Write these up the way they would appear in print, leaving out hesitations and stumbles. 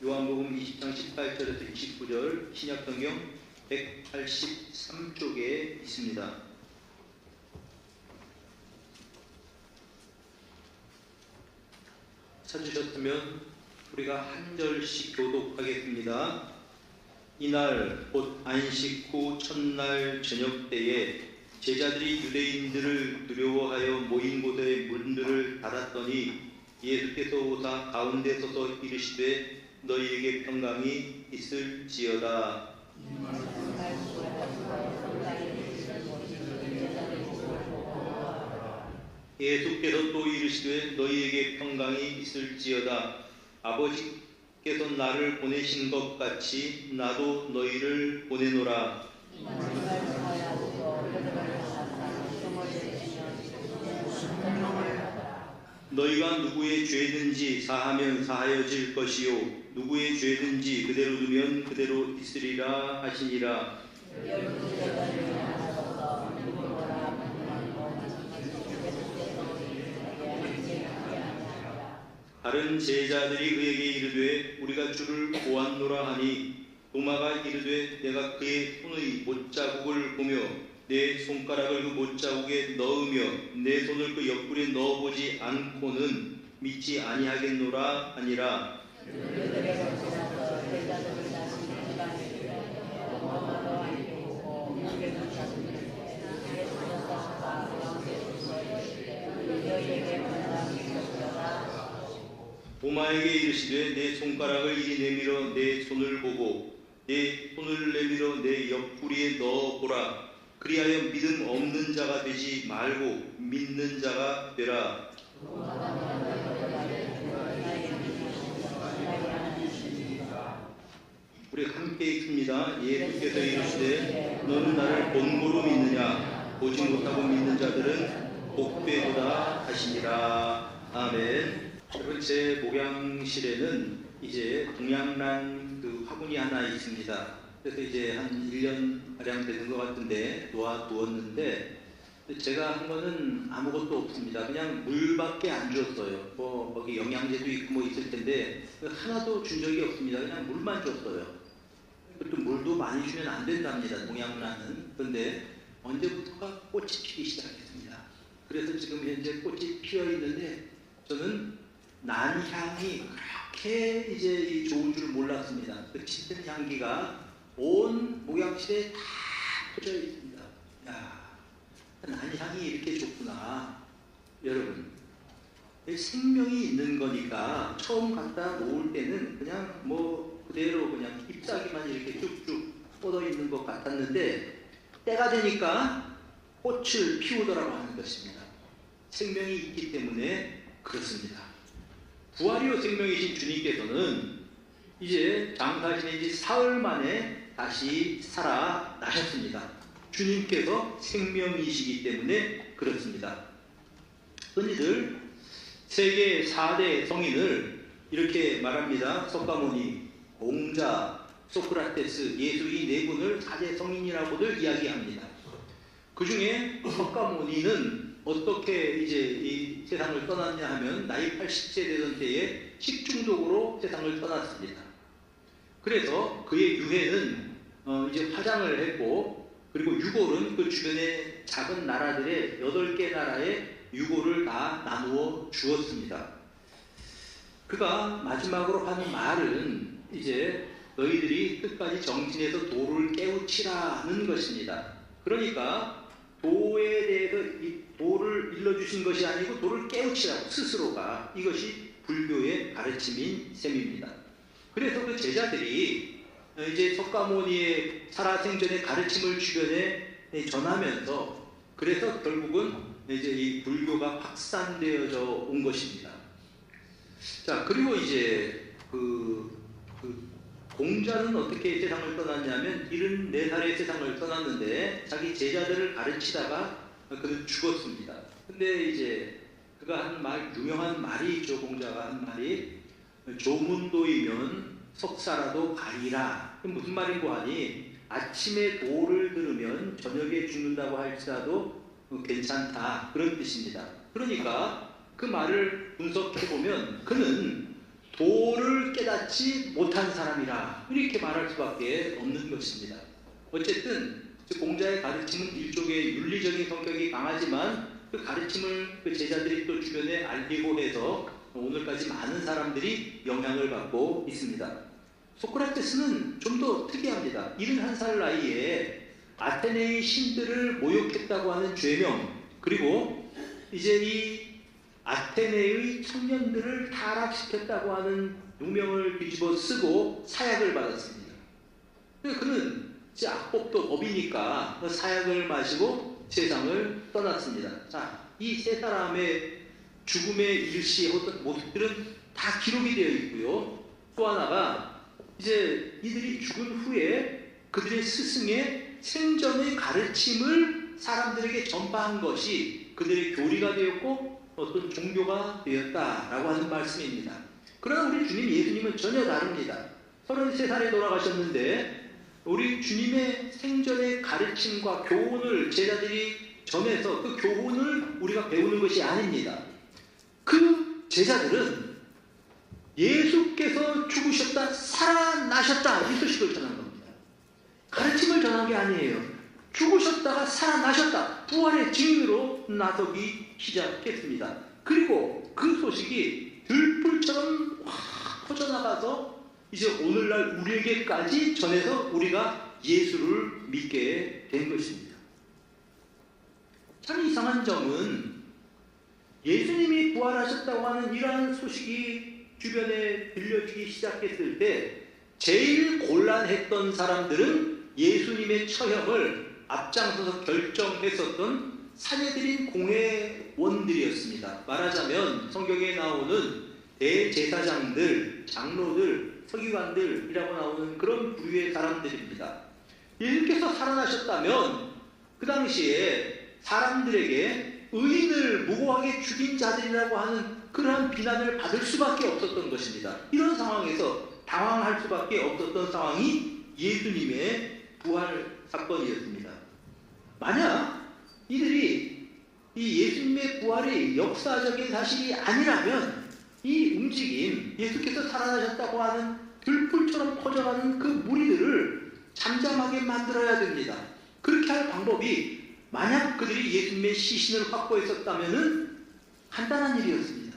요한복음 20장 18절에서 29절 신약성경 183쪽에 있습니다. 찾으셨으면 우리가 한 절씩 교독하겠습니다. 이날 곧 안식 후 첫날 저녁 때에 제자들이 유대인들을 두려워하여 모인 곳에 문들을 닫았더니 예수께서 오사 가운데 서서 이르시되 너희에게 평강이 있을지어다. 예수께서 또 이르시되 너희에게 평강이 있을지어다. 아버지께서 나를 보내신 것 같이 나도 너희를 보내노라. 너희가 누구의 죄든지 사하면 사하여질 것이요 누구의 죄든지 그대로 두면 그대로 있으리라 하시니라. 다른 제자들이 그에게 이르되 우리가 주를 보았노라 하니 도마가 이르되 내가 그의 손의 못자국을 보며 내 손가락을 그 못자국에 넣으며 내 손을 그 옆구리에 넣어보지 않고는 믿지 아니하겠노라 하니라. 도마에게 이르시되 내 손가락을 이리 내밀어 내 손을 보고 내 손을 내밀어 내 옆구리에 넣어보라. 그리하여 믿음 없는 자가 되지 말고 믿는 자가 되라. 우리 함께 읽습니다. 예수께서 이르시되 너는 나를 본고로 믿느냐 보지 못하고 믿는 자들은 복되도다 하시니라. 아멘. 여러분, 제 목양실에는 이제 동양란 그 화분이 하나 있습니다. 그래서 이제 한 1년 가량 되는 것 같은데 놓아두었는데 제가 한 거는 아무것도 없습니다. 그냥 물밖에 안 줬어요. 뭐 거기 영양제도 있고 뭐 있을 텐데 하나도 준 적이 없습니다. 그냥 물만 줬어요. 또 물도 많이 주면 안 된답니다. 동양란은. 그런데 언제부터가 꽃이 피기 시작했습니다. 그래서 지금 현재 꽃이 피어 있는데 저는 난향이 그렇게 이제 좋은 줄 몰랐습니다. 그 짙은 향기가 온 목양실에 다 퍼져 있습니다. 야, 난향이 이렇게 좋구나. 여러분, 생명이 있는 거니까 처음 갖다 놓을 때는 그냥 뭐 그대로 그냥 잎사귀만 이렇게 쭉쭉 뻗어 있는 것 같았는데 때가 되니까 꽃을 피우더라고 하는 것입니다. 생명이 있기 때문에 그렇습니다. 부활이요 생명이신 주님께서는 이제 장사하신 지 사흘 만에 다시 살아나셨습니다. 주님께서 생명이시기 때문에 그렇습니다. 흔히들 세계 4대 성인을 이렇게 말합니다. 석가모니, 공자, 소크라테스, 예수 이 네 분을 4대 성인이라고들 이야기합니다. 그 중에 석가모니는 어떻게 이제 이 세상을 떠났냐 하면 나이 80세 되던 때에 식중독으로 세상을 떠났습니다. 그래서 그의 유해는 이제 화장을 했고 그리고 유골은 그 주변의 작은 나라들의 8개 나라에 유골을 다 나누어 주었습니다. 그가 마지막으로 한 말은 이제 너희들이 끝까지 정진해서 도를 깨우치라는 것입니다. 그러니까 도에 대해서 이 도를 일러주신 것이 아니고 도를 깨우치라고 스스로가 이것이 불교의 가르침인 셈입니다. 그래서 그 제자들이 이제 석가모니의 살아생전의 가르침을 주변에 전하면서 그래서 결국은 이제 이 불교가 확산되어져 온 것입니다. 자, 그리고 이제 공자는 어떻게 세상을 떠났냐면 74살에 세상을 떠났는데 자기 제자들을 가르치다가 그는 죽었습니다. 근데 이제 그가 한 말, 유명한 말이 있죠. 공자가 한 말이 조문도이면 석사라도 가리라. 무슨 말인고 하니 아침에 도를 들으면 저녁에 죽는다고 할지라도 괜찮다. 그런 뜻입니다. 그러니까 그 말을 분석해보면 그는 도를 깨닫지 못한 사람이라 이렇게 말할 수밖에 없는 것입니다. 어쨌든 공자의 가르침은 일종의 윤리적인 성격이 강하지만 그 가르침을 그 제자들이 또 주변에 알리고 해서 오늘까지 많은 사람들이 영향을 받고 있습니다. 소크라테스는 좀 더 특이합니다. 71살 나이에 아테네의 신들을 모욕했다고 하는 죄명, 그리고 이제 이 아테네의 청년들을 타락시켰다고 하는 누명을 뒤집어 쓰고 사약을 받았습니다. 그는 이제 악법도 법이니까 그 사약을 마시고 세상을 떠났습니다. 자, 이 세 사람의 죽음의 일시 어떤 모습들은 다 기록이 되어 있고요. 또 하나가 이제 이들이 죽은 후에 그들의 스승의 생전의 가르침을 사람들에게 전파한 것이 그들의 교리가 되었고 어떤 종교가 되었다라고 하는 말씀입니다. 그러나 우리 주님 예수님은 전혀 다릅니다. 33살에 돌아가셨는데 우리 주님의 생전의 가르침과 교훈을 제자들이 전해서 그 교훈을 우리가 배우는 것이 아닙니다. 그 제자들은 예수께서 죽으셨다 살아나셨다 이 소식을 전한 겁니다. 가르침을 전한 게 아니에요. 죽으셨다가 살아나셨다 부활의 증인으로 나서기 시작했습니다. 그리고 그 소식이 들불처럼 확 퍼져나가서 이제 오늘날 우리에게까지 전해서 우리가 예수를 믿게 된 것입니다. 참 이상한 점은 예수님이 부활하셨다고 하는 이러한 소식이 주변에 들려지기 시작했을 때 제일 곤란했던 사람들은 예수님의 처형을 앞장서서 결정했었던 사내들인 공회원들이었습니다. 말하자면 성경에 나오는 대제사장들, 장로들, 서기관들이라고 나오는 그런 부류의 사람들입니다. 예수께서 살아나셨다면 그 당시에 사람들에게 의인을 무고하게 죽인 자들이라고 하는 그러한 비난을 받을 수밖에 없었던 것입니다. 이런 상황에서 당황할 수밖에 없었던 상황이 예수님의 부활 사건이었습니다. 만약 이들이 이 예수님의 부활이 역사적인 사실이 아니라면 이 움직임, 예수께서 살아나셨다고 하는 들불처럼 퍼져가는 그 무리들을 잠잠하게 만들어야 됩니다. 그렇게 할 방법이 만약 그들이 예수님의 시신을 확보했었다면 간단한 일이었습니다.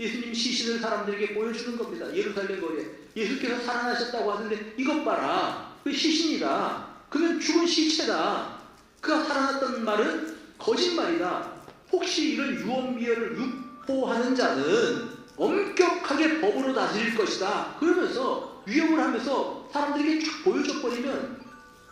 예수님 시신을 사람들에게 보여주는 겁니다. 예루살렘 거리에 예수께서 살아나셨다고 하는데 이것 봐라, 그 시신이다. 그는 죽은 시체다. 그가 살아났다는 말은 거짓말이다. 혹시 이런 유언비어를 유포하는 자는 엄격하게 법으로 다스릴 것이다. 그러면서 위협을 하면서 사람들에게 쫙 보여줘버리면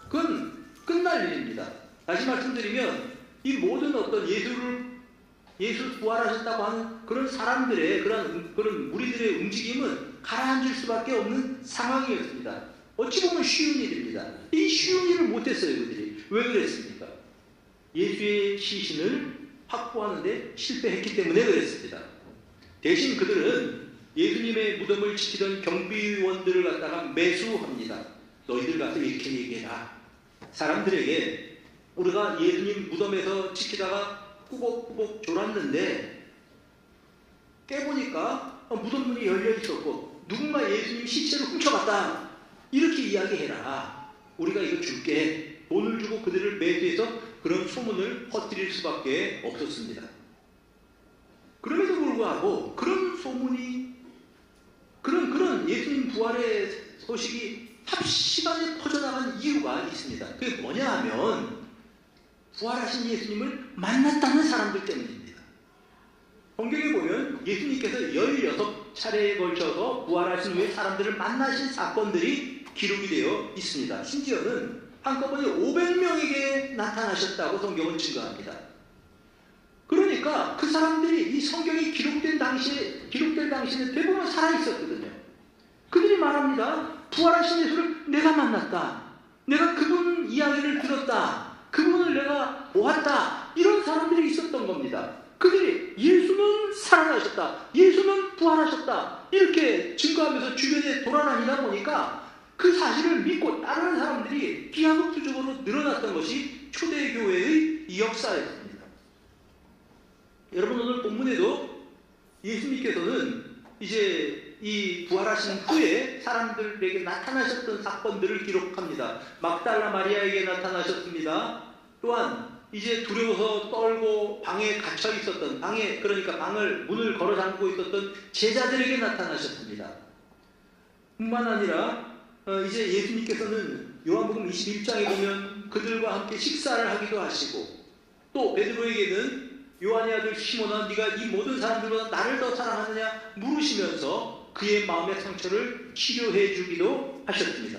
그건 끝날 일입니다. 다시 말씀드리면 이 모든 어떤 예수 부활하셨다고 하는 그런 사람들의 그런 무리들의 움직임은 가라앉을 수밖에 없는 상황이었습니다. 어찌 보면 쉬운 일입니다. 이 쉬운 일을 못했어요, 그들이. 왜 그랬습니까? 예수의 시신을 확보하는데 실패했기 때문에 그랬습니다. 대신 그들은 예수님의 무덤을 지키던 경비원들을 갖다가 매수합니다. 너희들 가서 이렇게 얘기해라. 사람들에게 우리가 예수님 무덤에서 지키다가 꾸벅꾸벅 졸았는데 깨보니까 무덤 문이 열려 있었고 누군가 예수님 시체를 훔쳐갔다. 이렇게 이야기해라. 우리가 이거 줄게. 돈을 주고 그들을 매수해서 그런 소문을 퍼뜨릴 수밖에 없었습니다. 그럼에도 불구하고 그런 소문이 그런 예수님 부활의 소식이 삽시간에 퍼져나간 이유가 있습니다. 그게 뭐냐 하면 부활하신 예수님을 만났다는 사람들 때문입니다. 성경에 보면 예수님께서 16차례에 걸쳐서 부활하신 후에 사람들을 만나신 사건들이 기록이 되어 있습니다. 심지어는 한꺼번에 500명에게 나타나셨다고 성경은 증거합니다. 그러니까 그 사람들이 이 성경이 기록될 당시에는 대부분 살아있었거든요. 그들이 말합니다. 부활하신 예수를 내가 만났다. 내가 그분 이야기를 들었다. 그분을 내가 보았다. 이런 사람들이 있었던 겁니다. 그들이 예수는 살아나셨다. 예수는 부활하셨다. 이렇게 증거하면서 주변에 돌아다니다 보니까 그 사실을 믿고 따르는 사람들이 기하급수적으로 늘어났던 것이 초대교회의 역사였습니다. 여러분 오늘 본문에도 예수님께서는 이제 이 부활하신 후에 사람들에게 나타나셨던 사건들을 기록합니다. 막달라 마리아에게 나타나셨습니다. 또한 이제 두려워서 떨고 방에 갇혀 있었던 그러니까 방을 문을 걸어 잠그고 있었던 제자들에게 나타나셨습니다. 뿐만 아니라 이제 예수님께서는 요한복음 21장에 보면 그들과 함께 식사를 하기도 하시고, 또 베드로에게는 요한의 아들 시몬아 네가 이 모든 사람들보다 나를 더 사랑하느냐 물으시면서 그의 마음의 상처를 치료해 주기도 하셨습니다.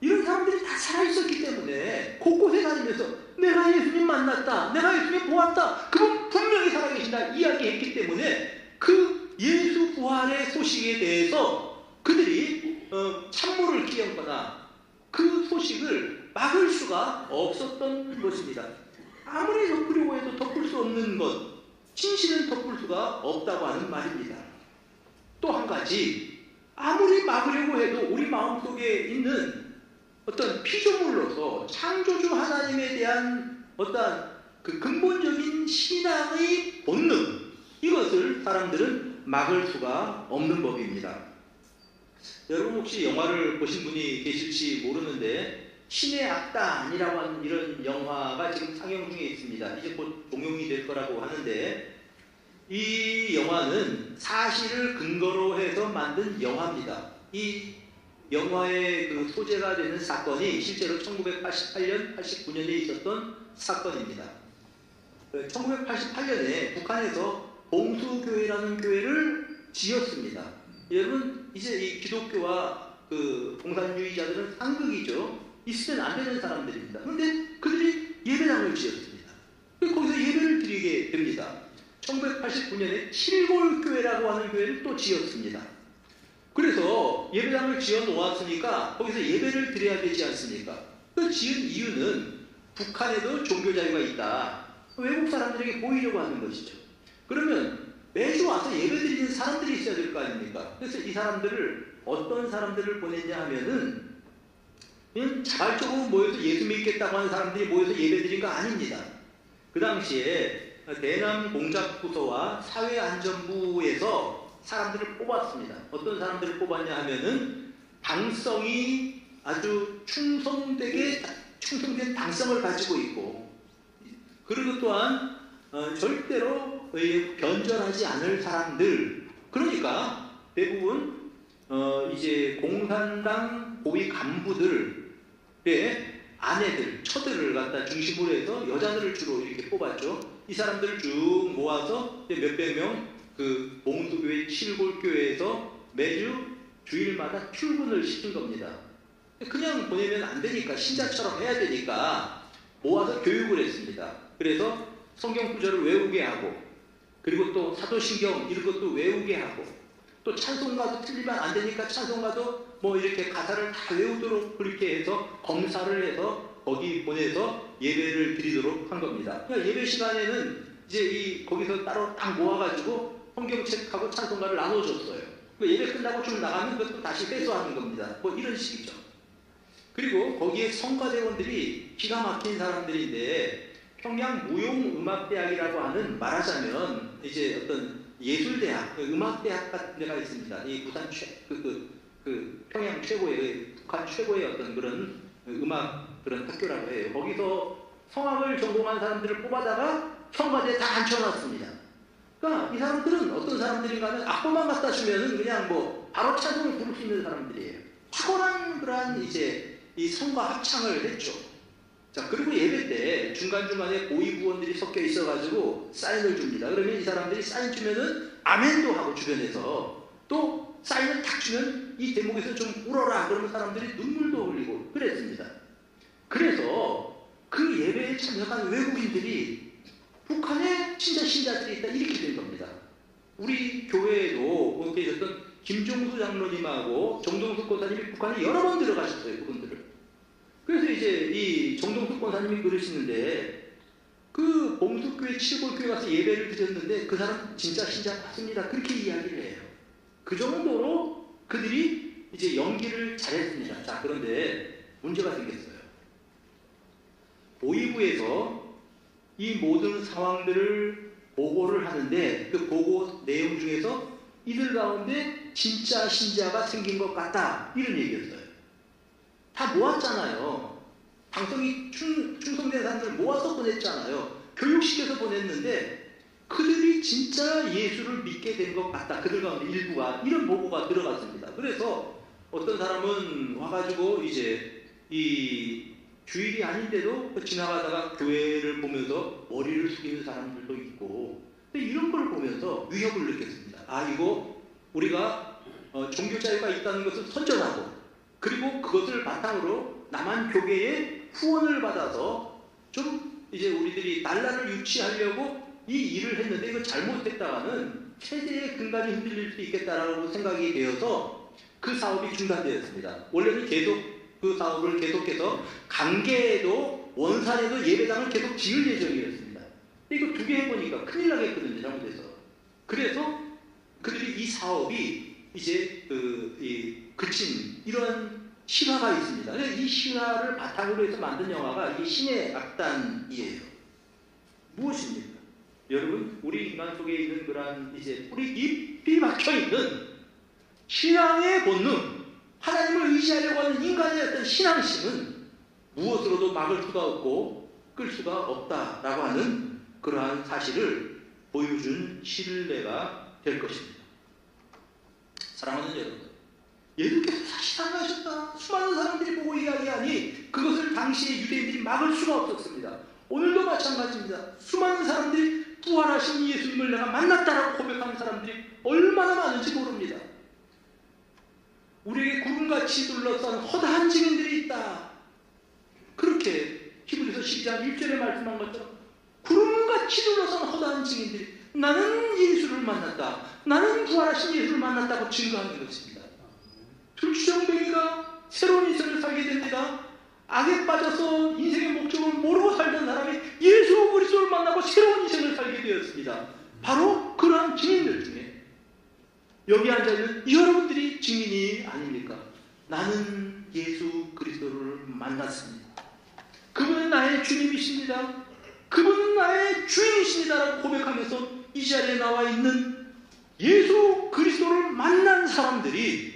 이런 사람들이 다 살아있었기 때문에 곳곳에 다니면서 내가 예수님 만났다, 내가 예수님 보았다, 그분 분명히 살아계신다 이야기했기 때문에 그 예수 부활의 소식에 대해서 그들이 찬물을 끼얹거나 그 소식을 막을 수가 없었던 것입니다. 아무리 덮으려고 해도 덮을 수 없는 것, 진실은 덮을 수가 없다고 하는 말입니다. 또 한 가지, 아무리 막으려고 해도 우리 마음속에 있는 어떤 피조물로서 창조주 하나님에 대한 어떤 그 근본적인 신앙의 본능, 이것을 사람들은 막을 수가 없는 법입니다. 여러분 혹시 영화를 보신 분이 계실지 모르는데 신의 악단이라고 하는 이런 영화가 지금 상영 중에 있습니다. 이제 곧 종영이 될 거라고 하는데, 이 영화는 사실을 근거로 해서 만든 영화입니다. 이 영화의 그 소재가 되는 사건이 실제로 1988년, 89년에 있었던 사건입니다. 1988년에 북한에서 봉수교회라는 교회를 지었습니다. 여러분 이제 이 기독교와 그 공산주의자들은 상극이죠. 있으면 안 되는 사람들입니다. 그런데 그들이 예배당을 지었습니다. 거기서 예배를 드리게 됩니다. 1989년에 칠골교회라고 하는 교회를 또 지었습니다. 그래서 예배당을 지어 놓았으니까 거기서 예배를 드려야 되지 않습니까? 그 지은 이유는 북한에도 종교 자유가 있다, 외국 사람들에게 보이려고 하는 것이죠. 그러면 매주 와서 예배 드리는 사람들이 있어야 될 거 아닙니까? 그래서 이 사람들을 어떤 사람들을 보냈냐 하면은 그냥 자발적으로 모여서 예수 믿겠다고 하는 사람들이 모여서 예배 드린 거 아닙니다. 그 당시에 대남공작부서와 사회안전부에서 사람들을 뽑았습니다. 어떤 사람들을 뽑았냐 하면은 당성이 아주 충성된 당성을 가지고 있고, 그리고 또한 절대로 변절하지 않을 사람들, 그러니까 대부분 이제 공산당 고위 간부들의 아내들, 처들을 갖다 중심으로 해서 여자들을 주로 이렇게 뽑았죠. 이 사람들을 쭉 모아서 몇백 명 그 봉수교회 칠골교회에서 매주 주일마다 출근을 시킨 겁니다. 그냥 보내면 안 되니까, 신자처럼 해야 되니까 모아서 교육을 했습니다. 그래서 성경 구절을 외우게 하고, 그리고 또 사도신경 이런 것도 외우게 하고, 또 찬송가도 틀리면 안 되니까 찬송가도 뭐 이렇게 가사를 다 외우도록 그렇게 해서 검사를 해서 거기 보내서 예배를 드리도록 한 겁니다. 그러니까 예배 시간에는 이제 거기서 따로 딱 모아가지고 성경책하고 찬송가를 나눠줬어요. 예배 끝나고 좀 나가면 그것도 다시 회수하는 겁니다. 뭐 이런 식이죠. 그리고 거기에 성가대원들이 기가 막힌 사람들인데, 평양 무용음악대학이라고 하는, 말하자면 이제 어떤 예술대학, 음악대학 같은 데가 있습니다. 이 부산 평양 최고의, 북한 최고의 어떤 그런 음악 그런 학교라고 해요. 거기서 성악을 전공한 사람들을 뽑아다가 성가대에 다 앉혀놨습니다. 그러니까 이 사람들은 어떤 사람들인가 하면 악보만 갖다 주면은 그냥 뭐 바로 찬송을 부를 수 있는 사람들이에요. 탁월한 그러한 이제 이 성과 합창을 했죠. 자, 그리고 예배 때 중간중간에 고위부원들이 섞여 있어가지고 사인을 줍니다. 그러면 이 사람들이 사인 주면은 아멘도 하고, 주변에서 또 사인을 탁 주면 이 대목에서 좀 울어라 그러면 사람들이 눈물도 흘리고 그랬습니다. 그래서 그 예배에 참석한 외국인들이 북한에 진짜 신자들이 있다 이렇게 된 겁니다. 우리 교회에도 거기 계셨던 김종수 장로님하고 정동숙 권사님이 북한에 여러 번 들어가셨어요. 그분들을. 그래서 이제 이 정동숙 권사님이 그러시는데, 그 봉수교회 칠골교회 가서 예배를 드렸는데 그 사람 진짜 신자 맞습니다, 그렇게 이야기를 해요. 그 정도로 그들이 이제 연기를 잘했습니다. 자, 그런데 문제가 생겼어요. 보위부에서 이 모든 상황들을 보고를 하는데 그 보고 내용 중에서 이들 가운데 진짜 신자가 생긴 것 같다 이런 얘기였어요. 다 모았잖아요. 방송이 충성된 사람들 모아서 보냈잖아요. 교육시켜서 보냈는데 그들이 진짜 예수를 믿게 된 것 같다. 그들 가운데 일부가 이런 보고가 들어갔습니다. 그래서 어떤 사람은 와가지고 이제 이 주일이 아닌데도 지나가다가 교회를 보면서 머리를 숙이는 사람들도 있고 근데 이런 걸 보면서 위협을 느꼈습니다. 아 이거 우리가 종교 자유가 있다는 것을 선전하고 그리고 그것을 바탕으로 남한 교계의 후원을 받아서 좀 이제 우리들이 날라를 유치하려고 이 일을 했는데 이거 잘못했다가는 체제의 근간이 흔들릴 수 있겠다라고 생각이 되어서 그 사업이 중단되었습니다. 원래는 계속 그 사업을 계속해서 강계에도 원산에도 예배당을 계속 지을 예정이었습니다. 이거 두 개 해보니까 큰일 나겠거든요. 잘못해서. 그래서 그들이 이 사업이 이제 그친 이런 실화가 있습니다. 이 실화를 바탕으로 해서 만든 영화가 이 신의 악단이에요. 무엇입니까? 여러분 우리 인간 속에 있는 그러한 이제 뿌리 깊이 박혀있는 신앙의 본능 하나님을 의지하려고 하는 인간의 어떤 신앙심은 무엇으로도 막을 수가 없고 끌 수가 없다라고 하는 그러한 사실을 보여준 신뢰가 될 것입니다. 사랑하는 여러분, 예수께서 다시 살아나셨다. 수많은 사람들이 보고 이야기하니 그것을 당시의 유대인들이 막을 수가 없었습니다. 오늘도 마찬가지입니다. 수많은 사람들이 부활하신 예수님을 내가 만났다라고 고백하는 사람들이 얼마나 많은지 모릅니다. 우리에게 구름같이 둘러싼 허다한 증인들이 있다. 그렇게 히브리서 12장 1절에 말씀한 것처럼 구름같이 둘러싼 허다한 증인들이 나는 예수를 만났다. 나는 부활하신 예수를 만났다고 증거하는 것입니다. 불주정뱅이가 새로운 인생을 살게 됩니다. 악에 빠져서 인생의 목적을 모르고 살던 사람이 예수 그리스도를 만나고 새로운 인생을 살게 되었습니다. 바로 그러한 증인들 중에 여기 앉아있는 여러분들이 증인이 아닙니까? 나는 예수 그리스도를 만났습니다. 그분은 나의 주님이십니다. 그분은 나의 주인이십니다라고 고백하면서 이 자리에 나와 있는 예수 그리스도를 만난 사람들이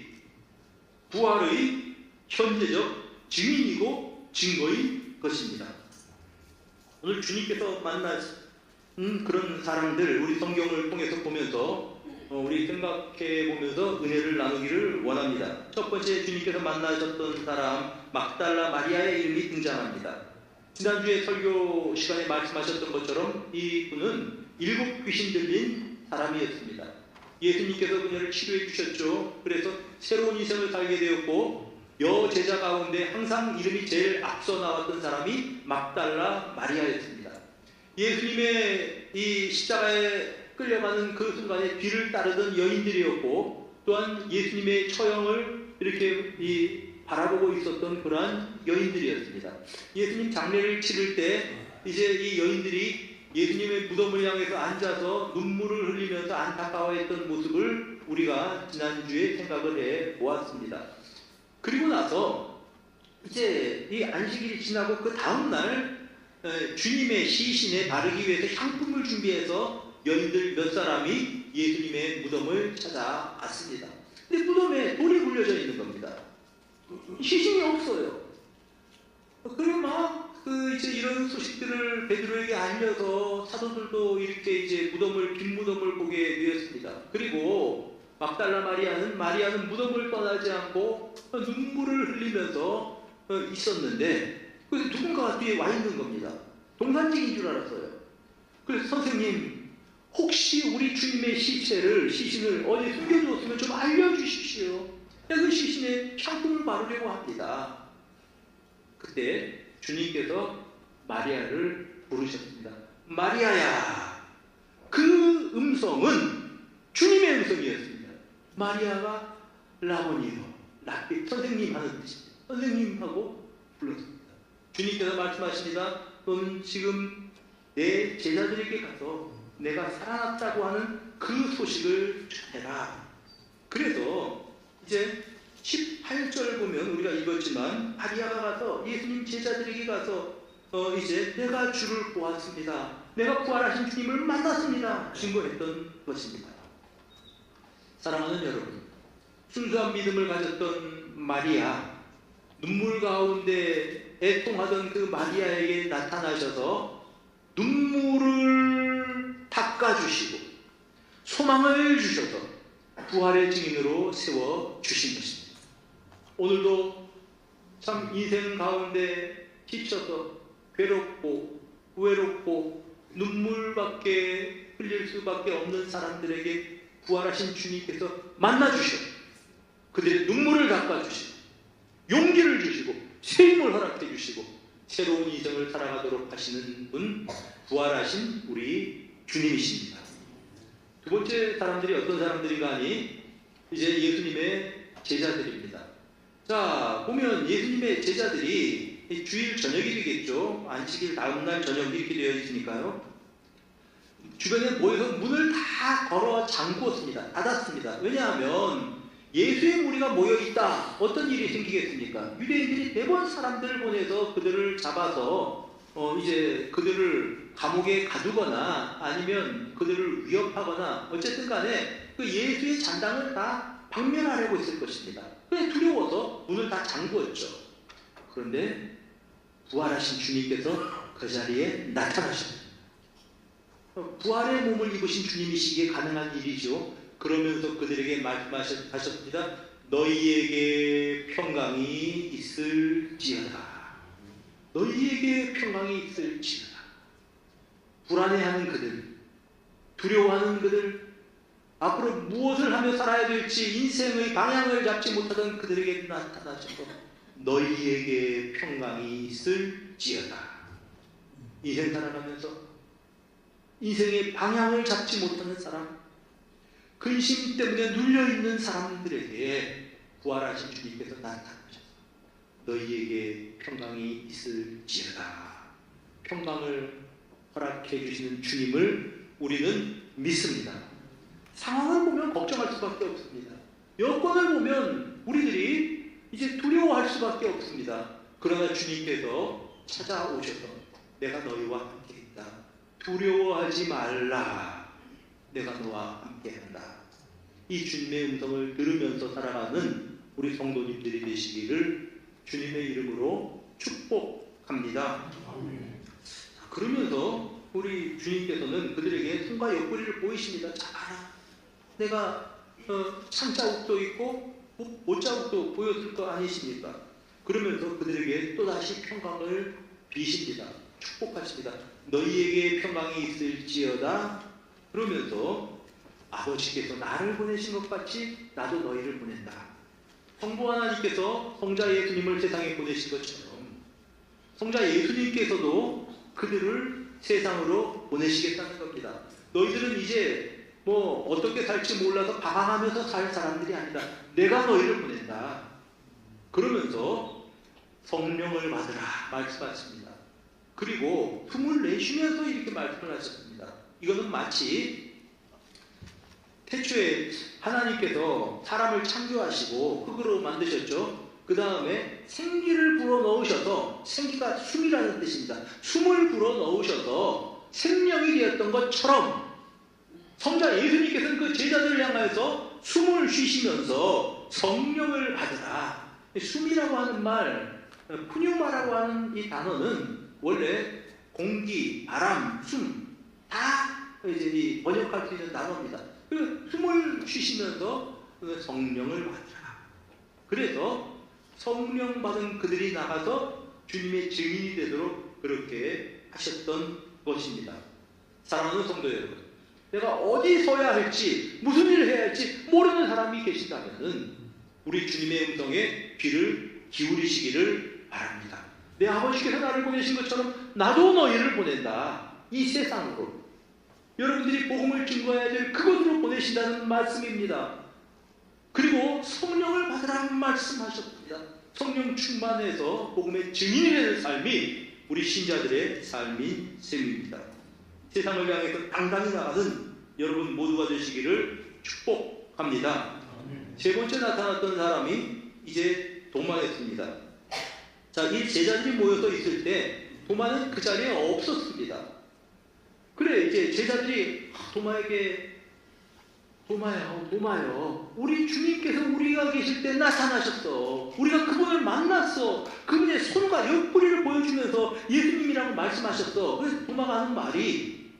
부활의 현재적 증인이고 증거인 것입니다. 오늘 주님께서 만나신 그런 사람들 우리 성경을 통해서 보면서 우리 생각해 보면서 은혜를 나누기를 원합니다. 첫 번째 주님께서 만나셨던 사람 막달라 마리아의 이름이 등장합니다. 지난주에 설교 시간에 말씀하셨던 것처럼 이 분은 7 귀신 들린 사람이었습니다. 예수님께서 그녀를 치료해 주셨죠. 그래서 새로운 인생을 살게 되었고 여제자 가운데 항상 이름이 제일 앞서 나왔던 사람이 막달라 마리아였습니다. 예수님의 이 십자가에 끌려가는 그 순간에 뒤를 따르던 여인들이었고 또한 예수님의 처형을 이렇게 바라보고 있었던 그러한 여인들이었습니다. 예수님 장례를 치를 때 이제 이 여인들이 예수님의 무덤을 향해서 앉아서 눈물을 흘리면서 안타까워했던 모습을 우리가 지난주에 생각을 해 보았습니다. 그리고 나서 이제 이 안식일이 지나고 그 다음날 주님의 시신에 바르기 위해서 향품을 준비해서 여인들 몇 사람이 예수님의 무덤을 찾아왔습니다. 근데 무덤에 돌이 굴려져 있는 겁니다. 시신이 없어요. 그리고 막 이제 이런 소식들을 베드로에게 알려서 사도들도 이렇게 이제 빈 무덤을 보게 되었습니다. 그리고 막달라 마리아는 무덤을 떠나지 않고 눈물을 흘리면서 있었는데 누군가가 뒤에 와 있는 겁니다. 동산직인 줄 알았어요. 그래서 선생님 혹시 우리 주님의 시신을 어디 숨겨두었으면 좀 알려주십시오. 그 시신에 향품을 바르려고 합니다. 그때 주님께서 마리아를 부르셨습니다. 마리아야. 그 음성은 주님의 음성이었습니다. 마리아가 라보니요. 선생님 하는 뜻입니다. 선생님하고 불렀습니다. 주님께서 말씀하십니다. 너는 지금 내 제자들에게 가서 내가 살아났다고 하는 그 소식을 전해라. 그래서 이제 18절 보면 우리가 읽었지만 마리아가 가서 예수님 제자들에게 가서 이제 내가 주를 보았습니다. 내가 부활하신 주님을 만났습니다. 증거했던 것입니다. 사랑하는 여러분, 순수한 믿음을 가졌던 마리아, 눈물 가운데 애통하던 그 마리아에게 나타나셔서 눈물을 닦아주시고 소망을 주셔서 부활의 증인으로 세워주신 것입니다. 오늘도 참 인생 가운데 지쳐서 괴롭고 외롭고 눈물밖에 흘릴 수밖에 없는 사람들에게 부활하신 주님께서 만나주셔 그들의 눈물을 닦아주시고 용기를 주시고 새 힘을 허락해 주시고 새로운 인생을 살아가도록 하시는 분, 부활하신 우리 주님이십니다. 두 번째 사람들이 어떤 사람들인가 하니 이제 예수님의 제자들입니다. 자, 보면 예수님의 제자들이 주일 저녁이겠죠. 안식일 다음날 저녁 이렇게 되어 있으니까요. 주변에 모여서 문을 다 걸어 잠궜습니다. 닫았습니다. 왜냐하면 예수의 무리가 모여있다. 어떤 일이 생기겠습니까? 유대인들이 대번 사람들을 보내서 그들을 잡아서 이제 그들을 감옥에 가두거나 아니면 그들을 위협하거나 어쨌든 간에 그 예수의 잔당을 다 박멸하려고 했을 것입니다. 그래서 두려워서 문을 다 잠그었죠. 그런데 부활하신 주님께서 그 자리에 나타나셨습니다. 부활의 몸을 입으신 주님이시기에 가능한 일이죠. 그러면서 그들에게 말씀하셨습니다. 너희에게 평강이 있을지어다. 너희에게 평강이 있을지어다. 불안해하는 그들, 두려워하는 그들, 앞으로 무엇을 하며 살아야 될지 인생의 방향을 잡지 못하던 그들에게 나타나셔서 너희에게 평강이 있을지어다. 인생 살아가면서 인생의 방향을 잡지 못하는 사람, 근심 때문에 눌려있는 사람들에게 부활하신 주님께서 나타나셔서 너희에게 평강이 있을지어다. 평강을 허락해 주시는 주님을 우리는 믿습니다. 상황을 보면 걱정할 수밖에 없습니다. 여건을 보면 우리들이 이제 두려워할 수밖에 없습니다. 그러나 주님께서 찾아오셔서 내가 너희와 함께 있다. 두려워하지 말라. 내가 너와 함께한다. 이 주님의 음성을 들으면서 살아가는 우리 성도님들이 되시기를 주님의 이름으로 축복합니다. 그러면서 우리 주님께서는 그들에게 손과 옆구리를 보이십니다. 자, 봐라. 내가 산자국도 있고 못자국도 보였을 거 아니십니까? 그러면서 그들에게 또다시 평강을 비십니다. 축복하십니다. 너희에게 평강이 있을지어다. 그러면서 아버지께서 나를 보내신 것 같이 나도 너희를 보낸다. 성부 하나님께서 성자 예수님을 세상에 보내신 것처럼 성자 예수님께서도 그들을 세상으로 보내시겠다는 겁니다. 너희들은 이제 뭐 어떻게 살지 몰라서 방황하면서 살 사람들이 아니다. 내가 너희를 보낸다. 그러면서 성령을 받으라 말씀하십니다. 그리고 숨을 내쉬면서 이렇게 말씀을 하셨습니다. 이거는 마치 태초에 하나님께서 사람을 창조하시고 흙으로 만드셨죠. 그 다음에 생기를 불어넣으셔서, 생기가 숨이라는 뜻입니다. 숨을 불어넣으셔서 생명이 되었던 것처럼 성자 예수님께서는 그 제자들을 향하여서 숨을 쉬시면서 성령을 받으라. 숨이라고 하는 말, 푸뉴마라고 하는 이 단어는 원래 공기, 바람, 숨 다 이제 번역할 수 있는 단어입니다. 그 숨을 쉬시면서 성령을 받으라. 그래서 성령 받은 그들이 나가서 주님의 증인이 되도록 그렇게 하셨던 것입니다. 사랑하는 성도 여러분, 내가 어디 서야 할지, 무슨 일을 해야 할지 모르는 사람이 계신다면 우리 주님의 음성에 귀를 기울이시기를 바랍니다. 내 아버지께서 나를 보내신 것처럼 나도 너희를 보낸다. 이 세상으로 여러분들이 복음을 증거해야 될 그것으로 보내신다는 말씀입니다. 그리고 성령을 받으라는 말씀하셨습니다. 성령 충만해서 복음의 증인이 되는 삶이 우리 신자들의 삶인 셈입니다. 세상을 향해서 당당히 나가는 여러분 모두가 되시기를 축복합니다. 세 번째 나타났던 사람이 이제 도마였습니다. 자, 이 제자들이 모여서 있을 때 도마는 그 자리에 없었습니다. 그래 이제 제자들이 도마에게 도마요. 우리 주님께서 우리가 계실 때 나타나셨어. 우리가 그분을 만났어. 그분의 손과 옆구리를 보여주면서 예수님이라고 말씀하셨어. 그래서 도마가 하는 말이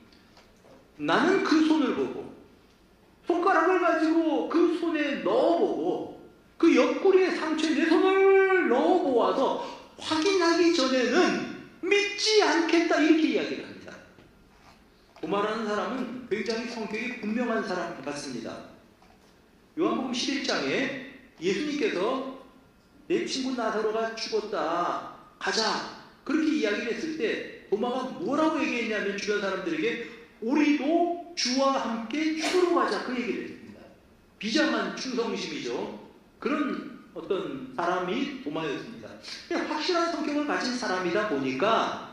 나는 그 손을 보고 손가락을 가지고 그 손에 넣어보고 그 옆구리에 상처에 내 손을 넣어보아서 확인하기 전에는 믿지 않겠다 이렇게 이야기를 합니다. 도마라는 사람은 굉장히 성격이 분명한 사람 같습니다. 요한복음 11장에 예수님께서 내 친구 나사로가 죽었다 가자 그렇게 이야기를 했을 때 도마가 뭐라고 얘기했냐면 주변 사람들에게 우리도 주와 함께 죽으러 가자 그 얘기를 했습니다. 비장한 충성심이죠. 그런 어떤 사람이 도마였습니다. 확실한 성격을 가진 사람이다 보니까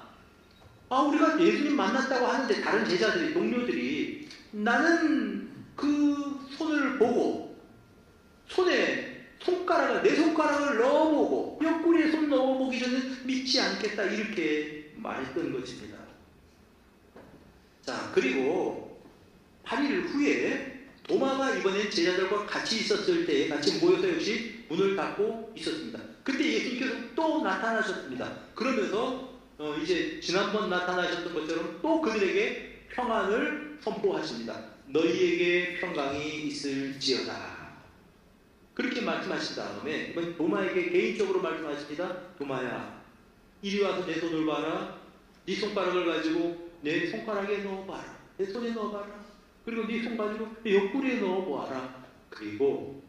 우리가 예수님 만났다고 하는데 다른 제자들이 동료들이 나는 그 손을 보고 손에 내 손가락을 넣어보고 옆구리에 손 넣어보기 전에 믿지 않겠다 이렇게 말했던 것입니다. 자 그리고 8일 후에 도마가 이번엔 제자들과 같이 있었을 때 같이 모여서 역시 문을 닫고 있었습니다. 그때 예수님께서 또 나타나셨습니다. 그러면서 이제 지난번 나타나셨던 것처럼 또 그들에게 평안을 선포하십니다. 너희에게 평강이 있을지어다. 그렇게 말씀하신 다음에 이번 도마에게 개인적으로 말씀하십니다. 도마야, 이리 와서 내 손을 봐라. 네 손가락을 가지고 내 손가락에 넣어봐라. 내 손에 넣어봐라. 그리고 네 손 가지고 내 옆구리에 넣어보아라. 그리고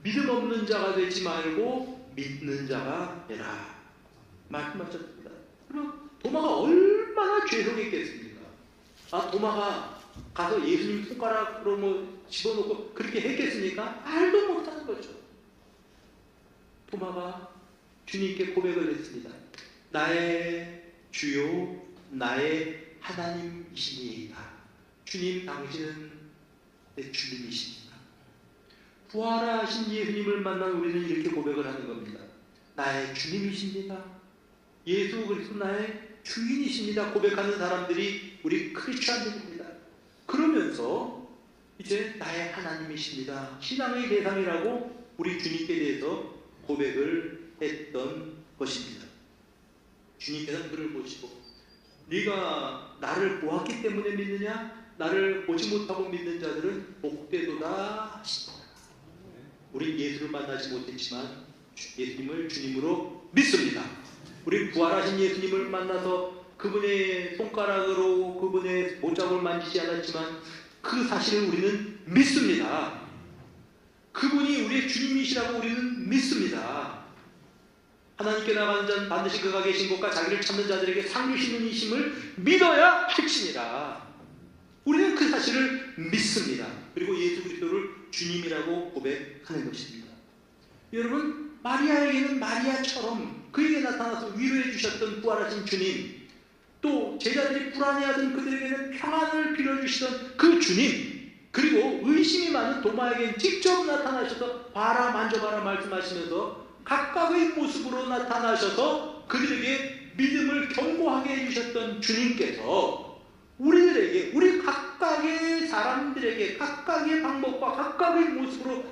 믿음 없는 자가 되지 말고 믿는 자가 되라. 말씀하셨습니다. 그럼 도마가 얼마나 죄송했겠습니까? 도마가 가서 예수님 손가락으로 집어넣고 그렇게 했겠습니까? 말도 못하는 거죠. 도마가 주님께 고백을 했습니다. 나의 주요 나의 하나님이시니이다. 주님 당신은 내 주님이십니다. 부활하신 예수님을 만난 우리는 이렇게 고백을 하는 겁니다. 나의 주님이십니다. 예수 그리스도 나의 주인이십니다. 고백하는 사람들이 우리 크리스천들입니다. 그러면서 이제 나의 하나님이십니다. 신앙의 대상이라고 우리 주님께 대해서 고백을 했던 것입니다. 주님께서는 그를 보시고 네가 나를 보았기 때문에 믿느냐? 나를 보지 못하고 믿는 자들은 복되도다 하시더라. 우리 예수를 만나지 못했지만 예수님을 주님으로 믿습니다. 우리 부활하신 예수님을 만나서 그분의 손가락으로 그분의 못자국을 만지지 않았지만 그 사실을 우리는 믿습니다. 그분이 우리의 주님이시라고 우리는 믿습니다. 하나님께 나가는 자는 반드시 그가 계신 곳과 자기를 찾는 자들에게 상 주시는 이심을 믿어야 할지니라. 우리는 그 사실을 믿습니다. 그리고 예수 그리스도를 주님이라고 고백하는 것입니다. 여러분, 마리아에게는 마리아처럼 그에게 나타나서 위로해 주셨던 부활하신 주님, 또 제자들이 불안해하던 그들에게는 평안을 빌어주시던 그 주님, 그리고 의심이 많은 도마에게는 직접 나타나셔서 봐라 만져봐라 말씀하시면서 각각의 모습으로 나타나셔서 그들에게 믿음을 견고하게 해주셨던 주님께서 우리들에게, 우리 각각의 사람들에게 각각의 방법과 각각의 모습으로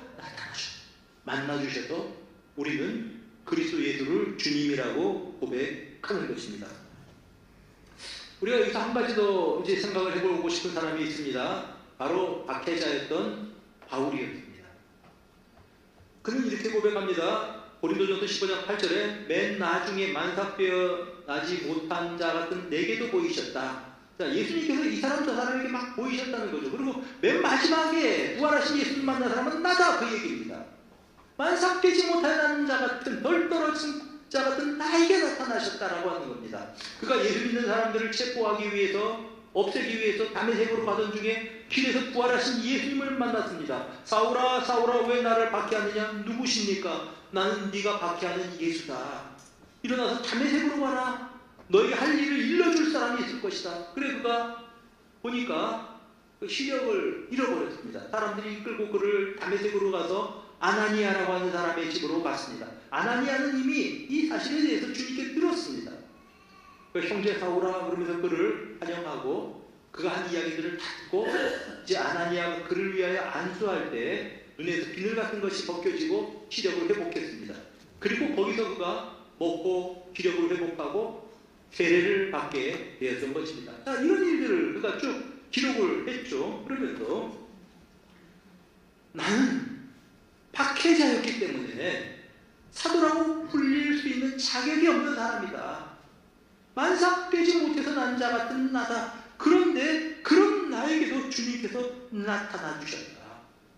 만나주셔서 우리는 그리스도 예수를 주님이라고 고백하는 것입니다. 우리가 여기서 한 가지 더 이제 생각을 해보고 싶은 사람이 있습니다. 바로 박해자였던 바울이었습니다. 그는 이렇게 고백합니다. 고린도전서 15장 8절에 맨 나중에 만삭되어 나지 못한 자 같은 내게도 보이셨다. 자, 예수님께서 이 사람 저 사람에게 막 보이셨다는 거죠. 그리고 맨 마지막에 부활하신 예수님 만난 사람은 나다 그 얘기입니다. 만삭되지 못하는 자 같은 덜 떨어진 자 같은 나에게 나타나셨다라고 하는 겁니다. 그가 예수 믿는 사람들을 체포하기 위해서 없애기 위해서 다메섹으로 가던 중에 길에서 부활하신 예수님을 만났습니다. 사울아 사울아 왜 나를 박해하느냐? 누구십니까? 나는 네가 박해하는 예수다. 일어나서 다메섹으로 가라. 너에게 할 일을 일러줄 사람이 있을 것이다. 그래 그가 보니까 그 시력을 잃어버렸습니다. 사람들이 이끌고 그를 다메섹으로 가서 아나니아라고 하는 사람의 집으로 갔습니다. 아나니아는 이미 이 사실에 대해서 주님께 들었습니다. 그 형제 사오라 그러면서 그를 환영하고 그가 한 이야기들을 다 듣고 이제 아나니아가 그를 위하여 안수할 때 눈에서 비늘 같은 것이 벗겨지고 기력을 회복했습니다. 그리고 거기서 그가 먹고 기력을 회복하고 세례를 받게 되었던 것입니다. 자, 이런 일들을 그가 쭉 기록을 했죠. 그러면서 나는 박해자였기 때문에 사도라고 불릴 수 있는 자격이 없는 사람이다. 만삭되지 못해서 난 자 같은 나다. 그런데 그런 나에게도 주님께서 나타나 주셨다.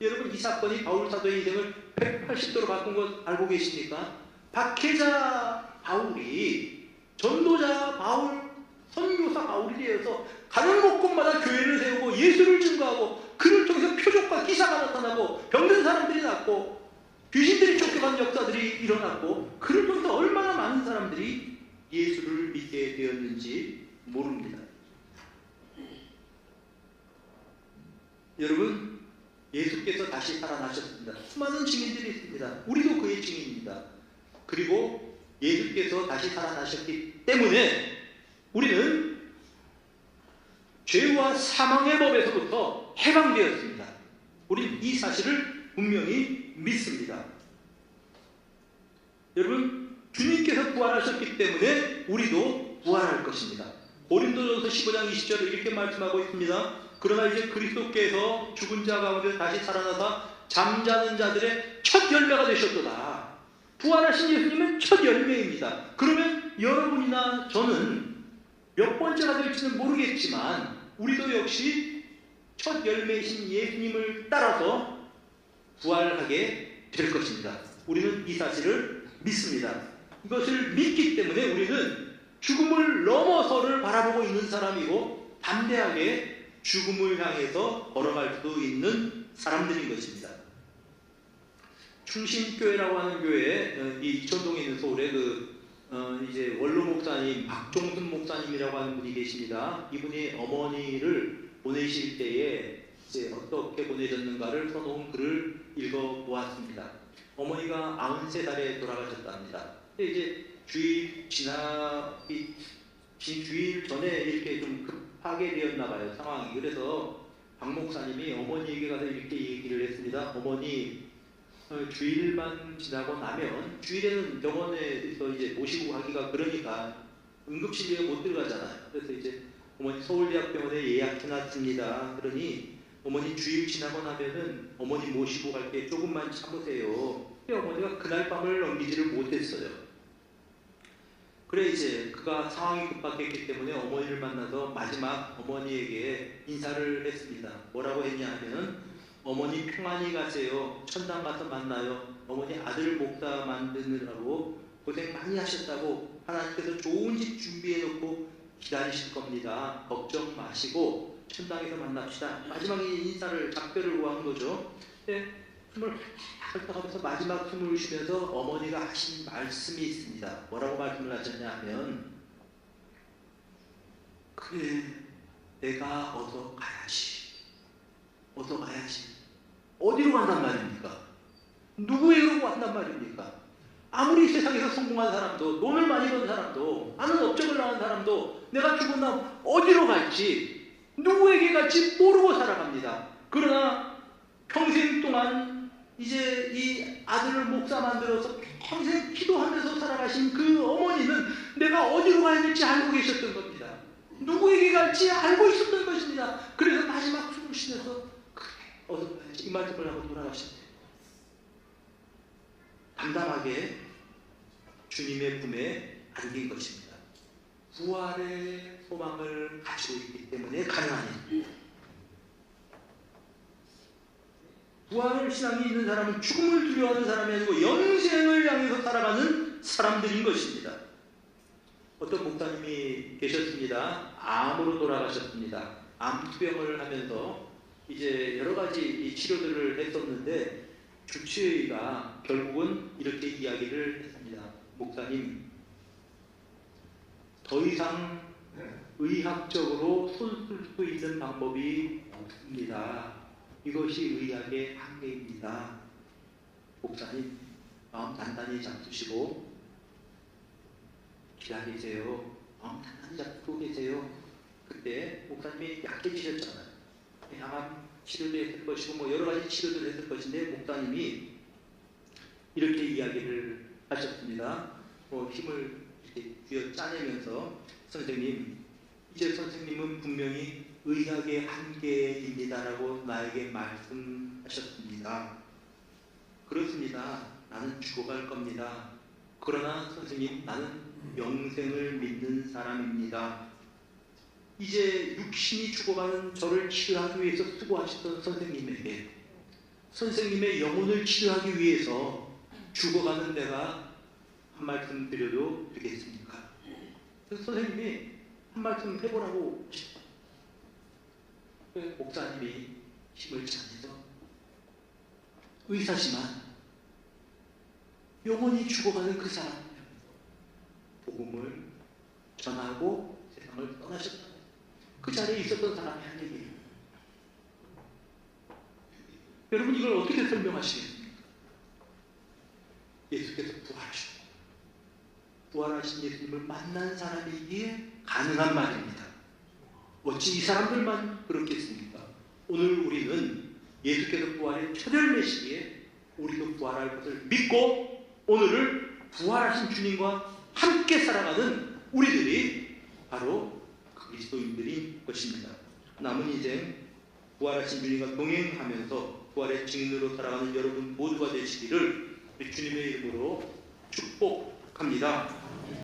여러분, 이 사건이 바울 사도의 인생을 180도로 바꾼 것 알고 계십니까? 박해자 바울이 전도자 바울, 선교사 바울이 되어서 가는 곳곳마다 교회를 세우고 예수를 증거하고 그를 통해서 표적과 기사가 나타나고 병든 사람들이 낫고 귀신들이 쫓겨간 역사들이 일어났고 그를 통해서 얼마나 많은 사람들이 예수를 믿게 되었는지 모릅니다. 여러분, 예수께서 다시 살아나셨습니다. 수많은 증인들이 있습니다. 우리도 그의 증인입니다. 그리고 예수께서 다시 살아나셨기 때문에 우리는 죄와 사망의 법에서부터 해방되었습니다. 우리는 이 사실을 분명히 믿습니다. 여러분, 주님께서 부활하셨기 때문에 우리도 부활할 것입니다. 고린도전서 15장 20절에 이렇게 말씀하고 있습니다. 그러나 이제 그리스도께서 죽은 자 가운데 다시 살아나사 잠자는 자들의 첫 열매가 되셨도다. 부활하신 예수님은 첫 열매입니다. 그러면 여러분이나 저는 몇 번째가 될지는 모르겠지만 우리도 역시 첫 열매이신 예수님을 따라서 부활하게 될 것입니다. 우리는 이 사실을 믿습니다. 이것을 믿기 때문에 우리는 죽음을 넘어서를 바라보고 있는 사람이고 담대하게 죽음을 향해서 걸어갈 수 있는 사람들인 것입니다. 충신교회라고 하는 교회, 이 이천동에 있는 서울에 이제 원로 목사님 박종순 목사님이라고 하는 분이 계십니다. 이분이 어머니를 보내실 때에 이제 어떻게 보내셨는가를 써놓은 글을 읽어보았습니다. 어머니가 93살에 돌아가셨답니다. 근데 이제 주일 전에 이렇게 좀 급하게 되었나 봐요, 상황이. 그래서 박 목사님이 어머니에게 가서 이렇게 얘기를 했습니다. 어머니, 주일만 지나고 나면 주일에는 병원에서 이제 모시고 가기가 그러니까 응급실에 못 들어가잖아요. 그래서 이제 어머니 서울대학병원에 예약해놨습니다. 그러니 어머니 주일 지나고 나면은 어머니 모시고 갈 때 조금만 참으세요. 근데 어머니가 그날 밤을 넘기지를 못했어요. 그래 이제 그가 상황이 급박했기 때문에 어머니를 만나서 마지막 어머니에게 인사를 했습니다. 뭐라고 했냐 하면 어머니 평안히 가세요. 천당 가서 만나요. 어머니 아들 목사 만드느라고 고생 많이 하셨다고 하나님께서 좋은 집 준비해 놓고 기다리실 겁니다. 걱정 마시고 천당에서 만납시다. 마지막에 인사를 작별을 구한 거죠. 숨을 헐떡하면서 마지막 숨을 쉬면서 어머니가 하신 말씀이 있습니다. 뭐라고 말씀을 하셨냐 하면 그래 내가 어서 가야지. 어디로 간단 말입니까? 누구에게로 간단 말입니까? 아무리 세상에서 성공한 사람도 돈을 많이 번 사람도 아는 업적을 낳은 사람도 내가 죽은 다음 어디로 갈지 누구에게 갈지 모르고 살아갑니다. 그러나 평생 동안 이제 이 아들을 목사 만들어서 평생 기도하면서 살아가신 그 어머니는 내가 어디로 가야 될지 알고 계셨던 겁니다. 누구에게 갈지 알고 있었던 것입니다. 그래서 마지막 숨을 쉬면서 그래 어서 가야지 이 말씀을 하고 돌아가셨대요. 담담하게 주님의 품에 안긴 것입니다. 부활의 소망을 가지고 있기 때문에 가능한 일입니다. 부활 신앙이 있는 사람은 죽음을 두려워하는 사람이 아니고 영생을 향해서 살아가는 사람들인 것입니다. 어떤 목사님이 계셨습니다. 암으로 돌아가셨습니다. 암투병을 하면서 이제 여러 가지 치료들을 했었는데 주치의가 결국은 이렇게 이야기를 했습니다. 목사님, 더 이상 의학적으로 손 쓸 수 있는 방법이 없습니다. 이것이 의학의 한계입니다. 목사님, 마음 단단히 잡수시고 기다리세요. 엉뚱한 잡고 계세요. 그때 목사님이 약해지셨잖아요. 항암 치료도 했을 것이고 뭐 여러 가지 치료도 했을 것인데 목사님이 이렇게 이야기를 하셨습니다. 힘을 이렇게 쥐어 짜내면서 선생님, 이제 선생님은 분명히 의학의 한계입니다라고 나에게 말씀하셨습니다. 그렇습니다. 나는 죽어갈 겁니다. 그러나 선생님, 나는 영생을 믿는 사람입니다. 이제 육신이 죽어가는 저를 치료하기 위해서 수고하셨던 선생님에게 선생님의 영혼을 치료하기 위해서 죽어가는 내가 한 말씀 드려도 되겠습니까? 그래서 선생님이 한 말씀 해보라고 하셨다. 목사님이 힘을 차내서 의사지만 영혼이 죽어가는 그 사람을 복음을 전하고 세상을 떠나셨다. 그 자리에 있었던 사람이 한 얘기예요. 여러분 이걸 어떻게 설명하시겠습니까? 예수께서 부활하셨고 부활하신 예수님을 만난 사람이기에 가능한 말입니다. 어찌 이 사람들만 그렇겠습니까? 오늘 우리는 예수께서 부활의 초절매시기에 우리도 부활할 것을 믿고 오늘을 부활하신 주님과 함께 살아가는 우리들이 바로 그리스도인들인 것입니다. 남은 인생 부활하신 주님과 동행하면서 부활의 증인으로 살아가는 여러분 모두가 되시기를 주님의 이름으로 축복합니다.